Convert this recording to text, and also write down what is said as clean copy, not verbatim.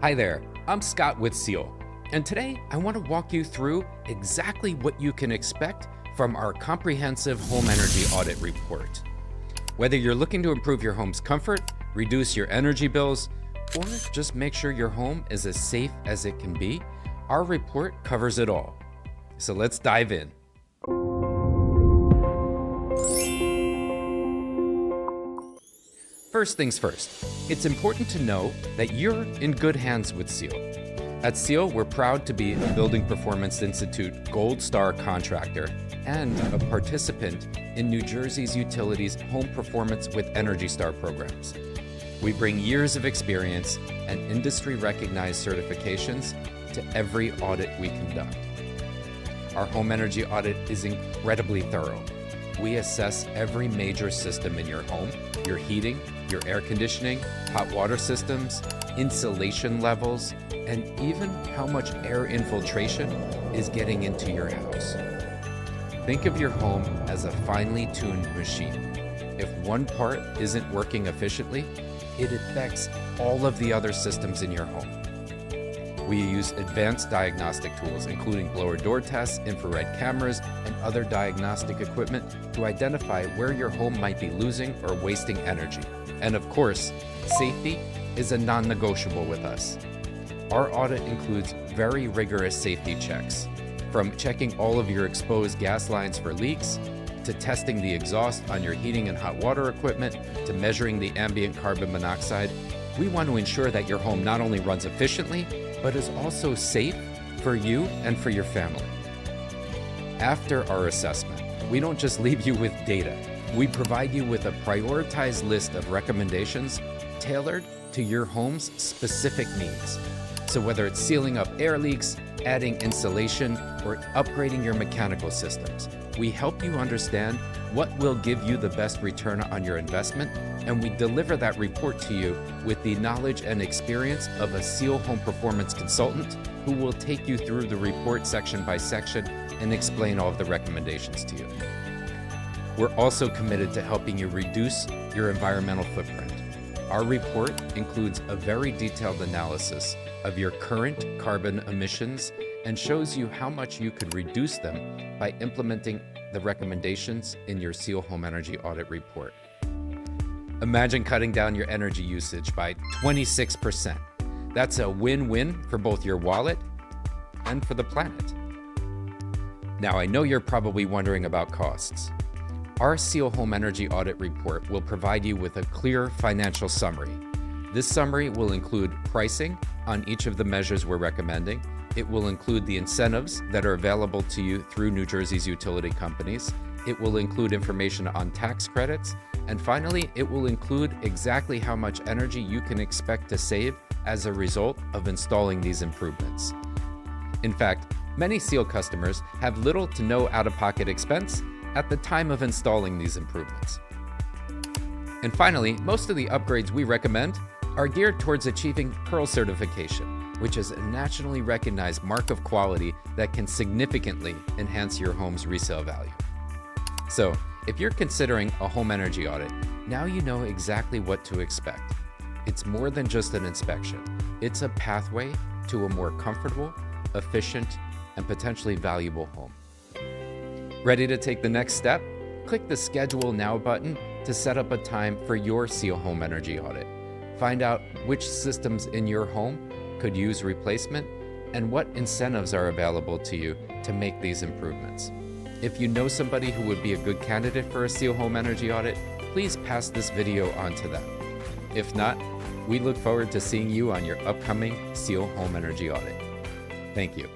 Hi there, I'm Scott with Ciel, and today I want to walk you through exactly what you can expect from our comprehensive home energy audit report. Whether you're looking to improve your home's comfort, reduce your energy bills, or just make sure your home is as safe as it can be, our report covers it all. So let's dive in. First things first, it's important to know that you're in good hands with Ciel. At Ciel, we're proud to be a Building Performance Institute Gold Star contractor and a participant in New Jersey's utilities Home Performance with Energy Star programs. We bring years of experience and industry-recognized certifications to every audit we conduct. Our home energy audit is incredibly thorough. We assess every major system in your home, your heating, your air conditioning, hot water systems, insulation levels, and even how much air infiltration is getting into your house. Think of your home as a finely tuned machine. If one part isn't working efficiently, it affects all of the other systems in your home. We use advanced diagnostic tools, including blower door tests, infrared cameras, and other diagnostic equipment to identify where your home might be losing or wasting energy. And of course, safety is a non-negotiable with us. Our audit includes very rigorous safety checks, from checking all of your exposed gas lines for leaks, to testing the exhaust on your heating and hot water equipment, to measuring the ambient carbon monoxide. We want to ensure that your home not only runs efficiently, but is also safe for you and for your family. After our assessment, we don't just leave you with data. We provide you with a prioritized list of recommendations tailored to your home's specific needs. So whether it's sealing up air leaks, adding insulation, or upgrading your mechanical systems, we help you understand what will give you the best return on your investment, and we deliver that report to you with the knowledge and experience of a Ciel home performance consultant who will take you through the report section by section and explain all of the recommendations to you. We're also committed to helping you reduce your environmental footprint. Our report includes a very detailed analysis of your current carbon emissions and shows you how much you could reduce them by implementing the recommendations in your Ciel home energy audit report. Imagine cutting down your energy usage by 26%. That's a win-win for both your wallet and for the planet. Now, I know you're probably wondering about costs. Our Ciel home energy audit report will provide you with a clear financial summary. This summary will include pricing on each of the measures we're recommending. It will include the incentives that are available to you through New Jersey's utility companies. It will include information on tax credits. And finally, it will include exactly how much energy you can expect to save as a result of installing these improvements. In fact, many Ciel customers have little to no out-of-pocket expense at the time of installing these improvements. And finally, most of the upgrades we recommend are geared towards achieving Pearl certification, which is a nationally recognized mark of quality that can significantly enhance your home's resale value. So, if you're considering a home energy audit, now you know exactly what to expect. It's more than just an inspection. It's a pathway to a more comfortable, efficient, and potentially valuable home. Ready to take the next step? Click the Schedule Now button to set up a time for your Ciel home energy audit. Find out which systems in your home could use replacement and what incentives are available to you to make these improvements. If you know somebody who would be a good candidate for a Ciel home energy audit, please pass this video on to them. If not, we look forward to seeing you on your upcoming Ciel home energy audit. Thank you.